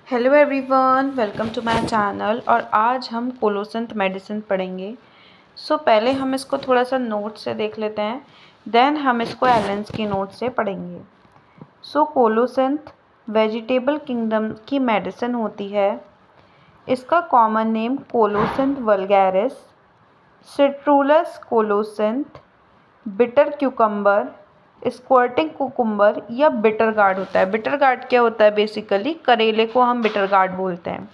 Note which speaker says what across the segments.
Speaker 1: Hello everyone, welcome to my channel. और आज हम कोलोसेंथ मेडिसिन पढ़ेंगे। पहले हम इसको थोड़ा सा नोट से देख लेते हैं, देन हम इसको एलेंस की नोट से पढ़ेंगे। कोलोसेंथ वेजिटेबल किंगडम की मेडिसिन होती है। इसका common name colocynth vulgaris, citrullus colocynth, bitter cucumber, squirting cucumber या बिटर गार्ड होता है। बिटर गार्ड क्या होता है? बेसिकली करेले को हम बिटर गार्ड बोलते हैं।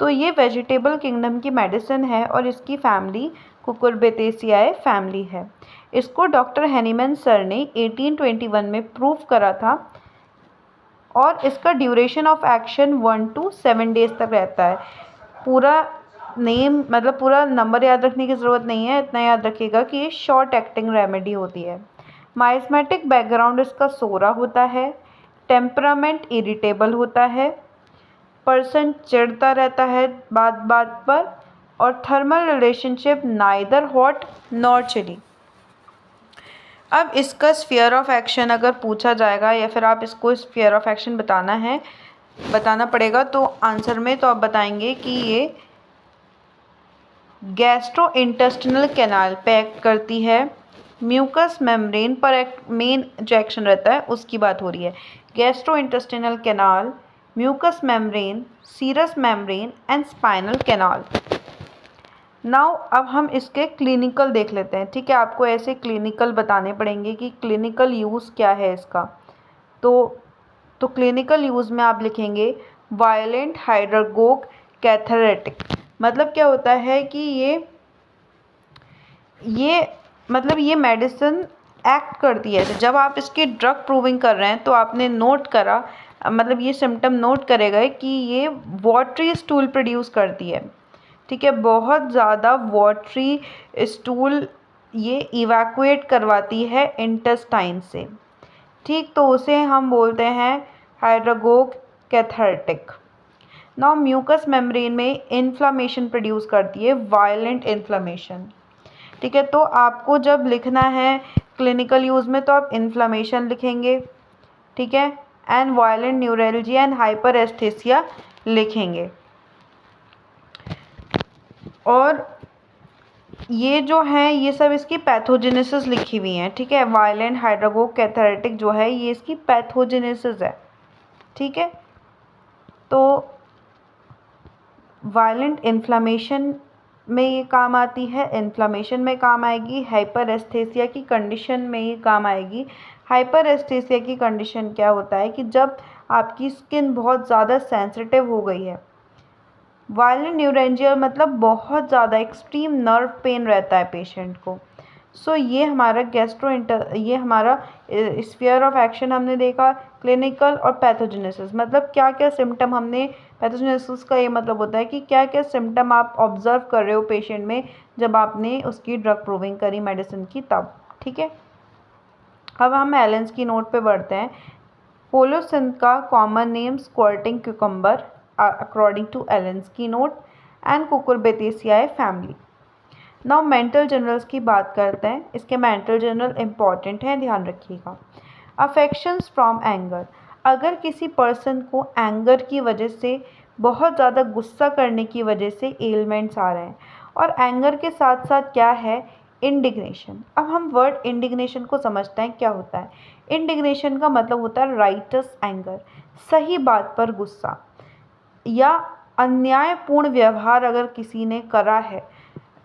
Speaker 1: तो ये वेजिटेबल किंगडम की मेडिसिन है और इसकी फैमिली कुकुरबिटेसियाए फैमिली है। इसको डॉक्टर हैनीमैन सर ने 1821 में प्रूव करा था और इसका duration of action 1 to 7 days तक रहता है। पूरा नेम मतलब पूरा नंबर याद रखने की ज़रूरत नहीं है, इतना याद रखिएगा कि ये शॉर्ट एक्टिंग रेमेडी होती है। माइस्मेटिक बैकग्राउंड इसका सोरा होता है। टेम्परामेंट इरिटेबल होता है। पर्सन चिढ़ता रहता है बात बात पर। और thermal relationship neither hot nor chilly. अब इसका स्फीयर ऑफ एक्शन अगर पूछा जाएगा या फिर आप इसको स्फीयर ऑफ एक्शन बताना पड़ेगा तो आंसर में तो आप बताएंगे कि ये गैस्ट्रो इंटेस्टिनल कैनाल पे एक्ट करती है। म्यूकस मेम्ब्रेन पर मेन जो एक्शन रहता है उसकी बात हो रही है। Gastrointestinal canal, mucous membrane, serous membrane and spinal canal. Now अब हम इसके क्लिनिकल देख लेते हैं। ठीक है, आपको ऐसे क्लिनिकल बताने पड़ेंगे कि क्लिनिकल यूज़ क्या है इसका। तो क्लिनिकल यूज़ में आप लिखेंगे वायलेंट हाइड्रागोग कैथरेटिक। मतलब क्या होता है कि ये मेडिसिन एक्ट करती है। जब आप इसकी ड्रग प्रूविंग कर रहे हैं तो आपने नोट करा, मतलब ये सिम्टम नोट करेगा कि ये वाटरी स्टूल प्रोड्यूस करती है। ठीक है, बहुत ज़्यादा वाटरी स्टूल ये इवैक्यूएट करवाती है इंटेस्टाइन से। ठीक, तो उसे हम बोलते हैं हाइड्रागोग कैथरेटिक। नाउ म्यूकस मेम्ब्रेन में इन्फ्लामेशन प्रोड्यूस करती है, वायलेंट इन्फ्लामेशन। ठीक है, तो आपको जब लिखना है क्लिनिकल यूज़ में तो आप इन्फ्लामेशन लिखेंगे। ठीक है, and violent neuralgia and hyperaesthesia लिखेंगे। और ये जो है ये सब इसकी पैथोजेनेसिस लिखी हुई हैं। ठीक है, वायलेंट हाइड्रागोग कैथरेटिक जो है ये इसकी पैथोजेनेसिस है। ठीक है, तो वायलेंट इन्फ्लामेशन में ये काम आती है, इन्फ्लामेशन में काम आएगी, हाइपर एस्थेसिया की कंडीशन में ये काम आएगी। हाइपर एस्थेसिया की कंडीशन क्या होता है कि जब आपकी स्किन बहुत ज़्यादा सेंसिटिव हो गई है। वायलेंट न्यूरेंजिया मतलब बहुत ज़्यादा एक्सट्रीम नर्व पेन रहता है पेशेंट को। ये हमारा ये हमारा स्फीयर ऑफ एक्शन हमने देखा। क्लिनिकल और पैथोजेनेसिस मतलब क्या क्या सिम्टम हमने, पैथोजेनेसिस का ये मतलब होता है कि क्या क्या सिम्टम आप ऑब्जर्व कर रहे हो पेशेंट में जब आपने उसकी ड्रग प्रूविंग करी मेडिसिन की तब। ठीक है, अब हम एलेंस की नोट पे बढ़ते हैं। कोलोसिंथ का common name squirting cucumber according to Allen's की note and cucurbitaceae family. Now mental generals की बात करते हैं। इसके मेंटल जनरल इंपॉर्टेंट हैं, ध्यान रखिएगा। अफेक्शंस फ्रॉम एंगर, अगर किसी पर्सन को एंगर की वजह से, बहुत ज़्यादा गुस्सा करने की वजह से एलिमेंट्स आ रहे हैं। और एंगर के साथ साथ क्या है? इंडिग्नेशन। अब हम वर्ड इंडिग्नेशन को समझते हैं क्या होता है। इंडिग्नेशन का मतलब होता है राइटस एंगर, सही बात पर गुस्सा या अन्यायपूर्ण व्यवहार अगर किसी ने करा है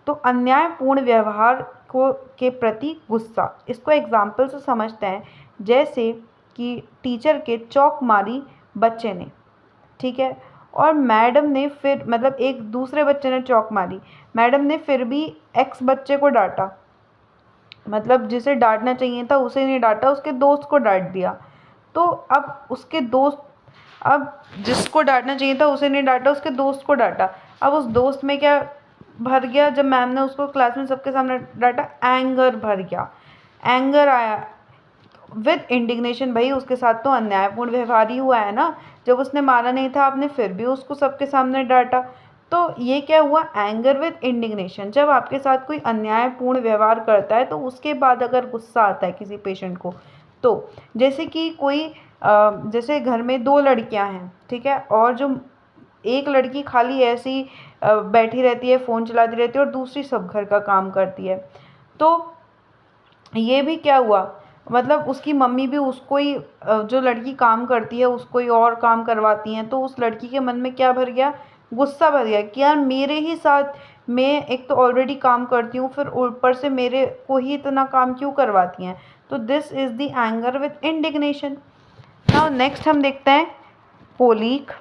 Speaker 1: तो अन्यायपूर्ण व्यवहार को के प्रति गुस्सा। इसको एग्जाम्पल से समझते हैं, जैसे कि टीचर के चौक मारी बच्चे ने। ठीक है, और मैडम ने फिर मतलब एक दूसरे बच्चे ने चौक मारी, मैडम ने फिर भी एक्स बच्चे को डांटा, मतलब जिसे डांटना चाहिए था उसे नहीं डांटा, उसके दोस्त को डांट दिया। तो अब उसके दोस्त, अब जिसको डांटना चाहिए था उसे नहीं डांटा, उसके दोस्त को डांटा। अब उस दोस्त में क्या भर गया? जब मैम ने उसको क्लास में सबके सामने डांटा, एंगर भर गया, एंगर आया विद इंडिग्नेशन। भाई उसके साथ तो अन्यायपूर्ण व्यवहार ही हुआ है ना, जब उसने मारा नहीं था आपने फिर भी उसको सबके सामने डांटा। तो ये क्या हुआ? Anger with indignation. जब आपके साथ कोई अन्यायपूर्ण व्यवहार करता है तो उसके बाद अगर गुस्सा आता है किसी पेशेंट को, तो जैसे कि कोई जैसे घर में 2 लड़कियां हैं, ठीक है, और जो एक लड़की खाली ऐसे ही बैठी रहती है, फ़ोन चलाती रहती है, और दूसरी सब घर का काम करती है। तो ये भी क्या हुआ, मतलब उसकी मम्मी भी उसको ही जो लड़की काम करती है उसको ही और काम करवाती हैं, तो उस लड़की के मन में क्या भर गया, गुस्सा भर गया कि यार मेरे ही साथ, मैं एक तो ऑलरेडी काम करती हूँ, फिर ऊपर से मेरे को ही इतना काम क्यों करवाती हैं। तो this is the anger with indignation. Now next हम देखते हैं colic,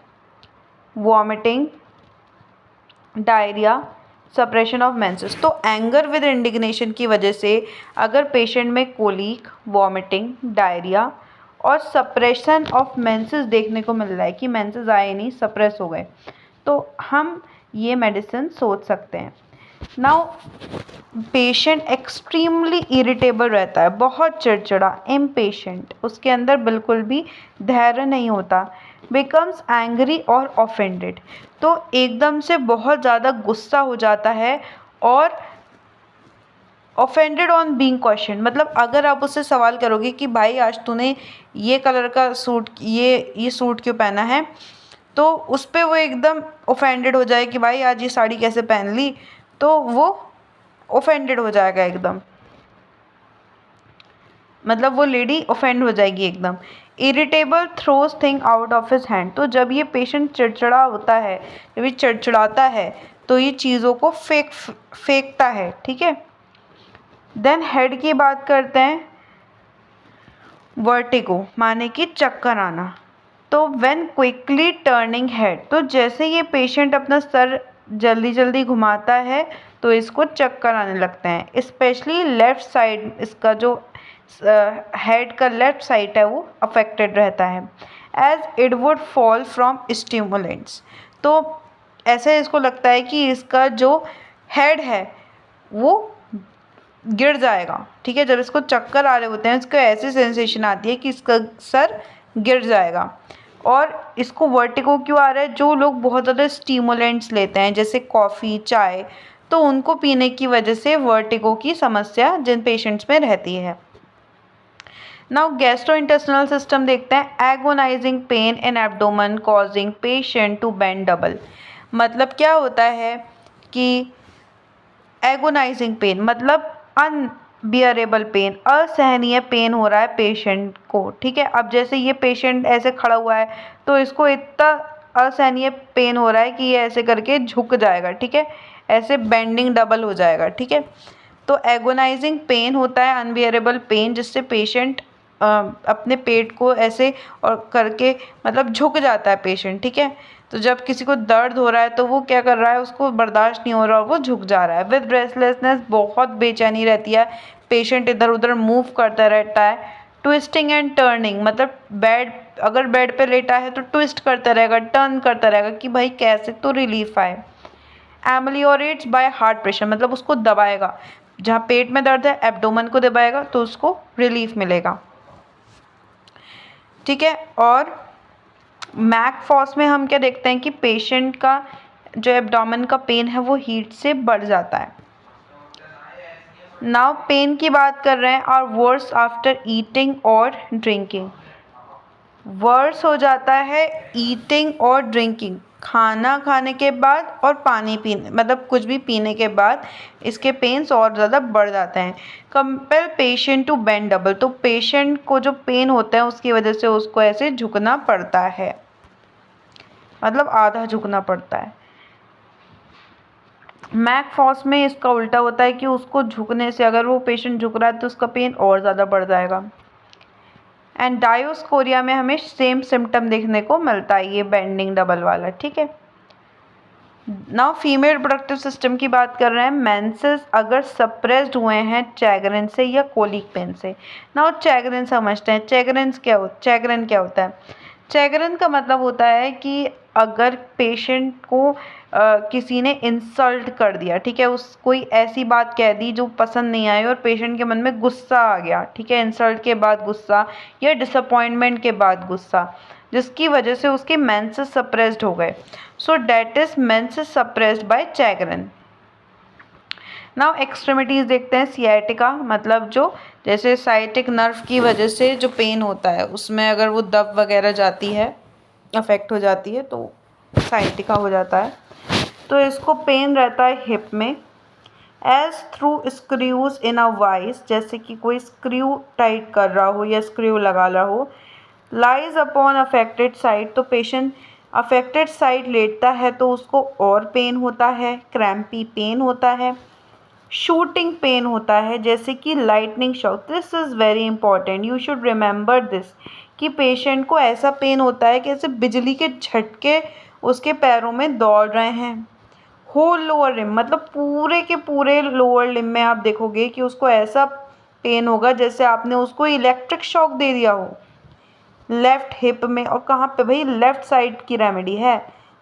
Speaker 1: vomiting, diarrhoea, suppression of menses. तो एंगर विद इंडिग्नेशन की वजह से अगर पेशेंट में कोलीक, वॉमिटिंग, डायरिया और सप्रेशन ऑफ मेंसेस देखने को मिल रहा है कि मेंसेस आए नहीं, सप्रेस हो गए, तो हम ये मेडिसिन सोच सकते हैं। नाउ पेशेंट एक्सट्रीमली इरिटेबल रहता है, बहुत चिड़चिड़ा, इम्पेशेंट, उसके अंदर बिल्कुल भी धैर्य नहीं होता, बिकम्स एंग्री और ऑफेंडेड, तो एकदम से बहुत ज़्यादा गुस्सा हो जाता है, और ऑफेंडेड ऑन बीइंग क्वेश्चन, मतलब अगर आप उससे सवाल करोगे कि भाई आज तूने ये कलर का सूट, ये सूट क्यों पहना है, तो उस पर वो एकदम ऑफेंडेड हो जाए कि भाई आज ये साड़ी कैसे पहन ली, तो वो ऑफेंडेड हो जाएगा एकदम, मतलब वो लेडी ऑफेंड हो जाएगी एकदम। Irritable, throws thing out of his hand, तो जब ये पेशेंट चिड़चिड़ा होता है, जब ये चिड़चिड़ाता है तो ये चीज़ों को फेंकता है, ठीक है। देन हेड की बात करते हैं, वर्टिगो माने कि चक्कर आना। तो व्हेन क्विकली टर्निंग हेड, तो जैसे ये पेशेंट अपना सर जल्दी जल्दी घुमाता है तो इसको चक्कर आने लगते हैं, स्पेशली लेफ़्ट साइड, इसका जो हेड का लेफ़्ट साइड है वो अफेक्टेड रहता है, as it would fall from stimulants. तो ऐसे इसको लगता है कि इसका जो हेड है वो गिर जाएगा, ठीक है, जब इसको चक्कर आ रहे होते हैं इसको ऐसी सेंसेशन आती है कि इसका सर गिर जाएगा। और इसको वर्टिगो क्यों आ रहा है, जो लोग बहुत ज़्यादा स्टिमुलेंट्स लेते हैं जैसे कॉफ़ी, चाय, तो उनको पीने की वजह से वर्टिगो की समस्या जिन पेशेंट्स में रहती है। नाउ गैस्ट्रोइंटेस्टिनल सिस्टम देखते हैं, agonising pain in abdomen causing patient to bend double. मतलब क्या होता है कि एगोनाइजिंग पेन मतलब अनबियरेबल पेन, असहनीय पेन हो रहा है पेशेंट को, ठीक है। अब जैसे ये पेशेंट ऐसे खड़ा हुआ है तो इसको इतना असहनीय पेन हो रहा है कि ये ऐसे करके झुक जाएगा, ठीक है, ऐसे बेंडिंग डबल हो जाएगा, ठीक है। तो एगोनाइजिंग पेन होता है, अनबियरेबल पेन, जिससे पेशेंट अपने पेट को ऐसे और करके मतलब झुक जाता है पेशेंट, ठीक है। तो जब किसी को दर्द हो रहा है तो वो क्या कर रहा है, उसको बर्दाश्त नहीं हो रहा और वो झुक जा रहा है। विद रेस्टलेसनेस, बहुत बेचैनी रहती है, पेशेंट इधर उधर मूव करता रहता है। ट्विस्टिंग एंड टर्निंग, मतलब अगर बेड पे लेटा है तो ट्विस्ट करता रहेगा, टर्न करता रहेगा कि भाई कैसे तो रिलीफ आए। एमेलियोरेट्स बाय हार्ट प्रेशर, मतलब उसको दबाएगा, जहाँ पेट में दर्द है एब्डोमेन को दबाएगा तो उसको रिलीफ मिलेगा, ठीक है। और मैकफॉस में हम क्या देखते हैं कि पेशेंट का जो एब्डोमेन का पेन है वो हीट से बढ़ जाता है। नाउ पेन की बात कर रहे हैं, और वर्स आफ्टर ईटिंग और ड्रिंकिंग, वर्स हो जाता है ईटिंग और ड्रिंकिंग, खाना खाने के बाद और पानी पीने, मतलब कुछ भी पीने के बाद इसके पेन्स और ज़्यादा बढ़ जाते हैं। Compel patient to bend double, तो पेशेंट को जो पेन होता है उसकी वजह से उसको ऐसे झुकना पड़ता है, मतलब आधा झुकना पड़ता है। मैकफॉस में इसका उल्टा होता है कि उसको झुकने से, अगर वो पेशेंट झुक रहा है तो उसका पेन और ज़्यादा बढ़ जाएगा। एंड डायोस्कोरिया में हमें सेम सिम्टम देखने को मिलता है, ये बेंडिंग डबल वाला, ठीक है। नाउ फीमेल रिप्रोडक्टिव सिस्टम की बात कर रहे हैं, मेंसेस अगर सप्रेस्ड हुए हैं चैग्रेन से या कोलिक पेन से। नाउ चैग्रेन समझते हैं, चैग्रेन क्या होता है। चैग्रेन का मतलब होता है कि अगर पेशेंट को किसी ने इंसल्ट कर दिया, ठीक है, उस कोई ऐसी बात कह दी जो पसंद नहीं आई और पेशेंट के मन में गुस्सा आ गया, ठीक है, इंसल्ट के बाद गुस्सा या डिसअपॉइंटमेंट के बाद गुस्सा, जिसकी वजह से उसके मेंसेस सप्रेस्ड हो गए। So that is menses suppressed by chagrin. Now extremities देखते हैं। सियाटिका मतलब जो जैसे साइटिक नर्व की वजह से जो पेन होता है उसमें अगर वो दब वगैरह जाती है, अफेक्ट हो जाती है तो साइटिका हो जाता है। तो इसको पेन रहता है हिप में। As through screws in a vice, जैसे कि कोई स्क्रू टाइट कर रहा हो या स्क्रू लगा रहा हो। लाइज अपॉन अफेक्टेड साइड, तो पेशेंट अफेक्टेड साइड लेटता है तो उसको और पेन होता है, क्रैम्पी पेन होता है, शूटिंग पेन होता है, जैसे कि lightning shock. This is very important, you should remember this, कि पेशेंट को ऐसा पेन होता है कि जैसे बिजली के झटके उसके पैरों में दौड़ रहे हैं। होल लोअर लिम्ब मतलब पूरे के पूरे लोअर लिम्ब में आप देखोगे कि उसको ऐसा पेन होगा जैसे आपने उसको इलेक्ट्रिक शॉक दे दिया हो। लेफ्ट हिप में, और कहाँ पे भाई, लेफ्ट साइड की रेमेडी है,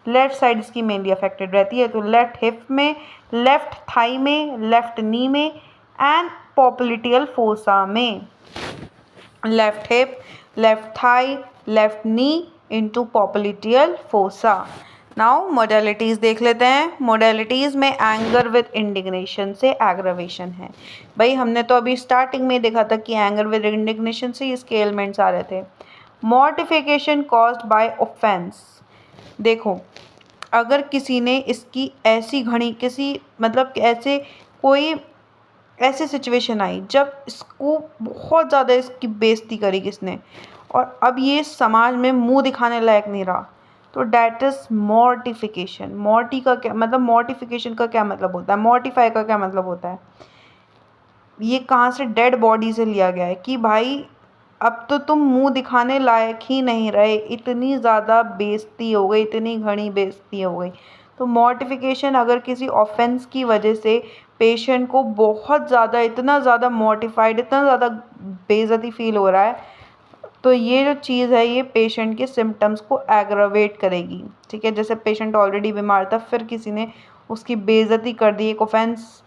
Speaker 1: लेफ्ट साइड इसकी मेनली अफेक्टेड रहती है। तो लेफ्ट हिप में, लेफ्ट थाई में, लेफ्ट नी में एंड पोप्लिटियल फोसा में। Left hip, left thigh, left नी into popliteal fossa. Now modalities देख लेते हैं। मोडेलिटीज़ में एंगर विद इंडिग्नेशन से एग्रावेशन है। भाई हमने तो अभी स्टार्टिंग में देखा था कि एंगर विद इंडिग्नेशन से इसके एलिमेंट्स आ रहे थे। मॉर्टिफिकेशन कॉज्ड बाय ऑफेंस, देखो अगर किसी ने इसकी ऐसी घड़ी किसी मतलब ऐसे कोई ऐसी सिचुएशन आई जब इसको बहुत ज़्यादा इसकी बेइज्जती करी किसने, और अब ये समाज में मुंह दिखाने लायक नहीं रहा, तो डैट इज़ मॉर्टिफिकेशन। मॉर्टी का क्या मतलब, मॉर्टिफिकेशन का क्या मतलब होता है, मॉर्टिफाई का क्या मतलब होता है, ये कहाँ से, डेड बॉडी से लिया गया है कि भाई अब तो तुम मुंह दिखाने लायक ही नहीं रहे, इतनी ज़्यादा बेइज्जती हो गई, इतनी घनी बेइज्जती हो गई। तो मॉर्टिफिकेशन अगर किसी ऑफेंस की वजह से पेशेंट को बहुत ज़्यादा, इतना ज़्यादा मॉर्टिफाइड, इतना ज़्यादा बेइज्जती फील हो रहा है, तो ये जो चीज़ है ये पेशेंट के सिम्टम्स को एग्रावेट करेगी। ठीक है, जैसे पेशेंट ऑलरेडी बीमार था, फिर किसी ने उसकी बेइज्जती कर दी, एक ऑफेंस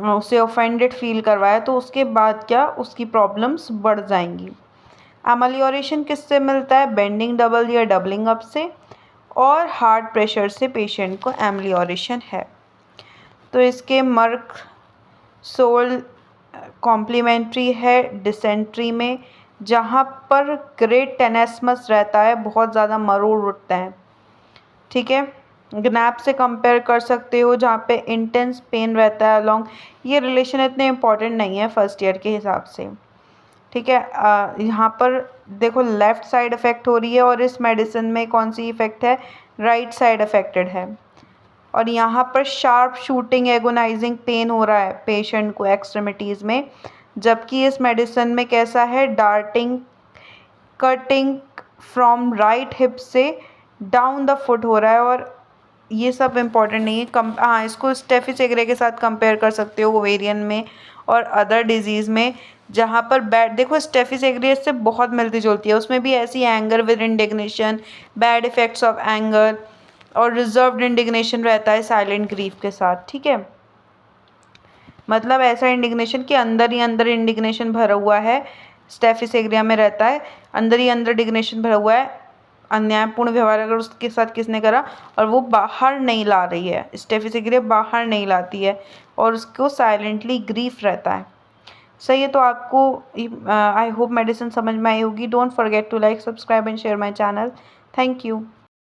Speaker 1: उसे ऑफेंडेड फील करवाया, तो उसके बाद क्या उसकी प्रॉब्लम्स बढ़ जाएंगी। एमेलियोरेशन किससे मिलता है, बेंडिंग डबल या डबलिंग अप से, और हार्ट प्रेशर से पेशेंट को एमेलियोरेशन है। तो इसके मर्क सोल कॉम्प्लीमेंट्री है डिसेंट्री में, जहाँ पर ग्रेट टेनेस्मस रहता है, बहुत ज़्यादा मरोड़ उठता है। ठीक है, ग्नैप से कंपेयर कर सकते हो जहाँ पे इंटेंस पेन रहता है अलॉन्ग। ये रिलेशन इतने इम्पॉर्टेंट नहीं है फर्स्ट ईयर के हिसाब से। ठीक है, यहाँ पर देखो लेफ़्ट साइड इफ़ेक्ट हो रही है, और इस मेडिसिन में कौन सी इफ़ेक्ट है, राइट साइड अफेक्टेड है। और यहाँ पर शार्प शूटिंग एगोनाइजिंग पेन हो रहा है पेशेंट को एक्सट्रीमिटीज़ में, जबकि इस मेडिसिन में कैसा है, darting cutting from right hip से डाउन द फुट हो रहा है। और ये सब इम्पॉर्टेंट नहीं है। हाँ, इसको स्टेफी सेग्रे के साथ कंपेयर कर सकते हो ओवेरियन में और अदर डिजीज़ में, जहाँ पर बैड देखो स्टेफी सेग्रे से बहुत मिलती जुलती है, उसमें भी ऐसी anger with indignation, bad effects of anger, और रिजर्व्ड इंडिग्नेशन रहता है साइलेंट ग्रीफ के साथ। ठीक है, मतलब ऐसा इंडिग्नेशन कि अंदर ही अंदर इंडिग्नेशन भरा हुआ है, स्टेफी सेग्रिया में रहता है, अंदर ही अंदर इंडिग्नेशन भरा हुआ है, अन्यायपूर्ण व्यवहार अगर उसके साथ किसने करा और वो बाहर नहीं ला रही है, स्टेफी सेग्रिया बाहर नहीं लाती है और उसको साइलेंटली ग्रीफ रहता है। सही है, तो आपको आई होप मेडिसिन समझ में आई होगी। Don't forget to like, subscribe and share my channel. Thank you.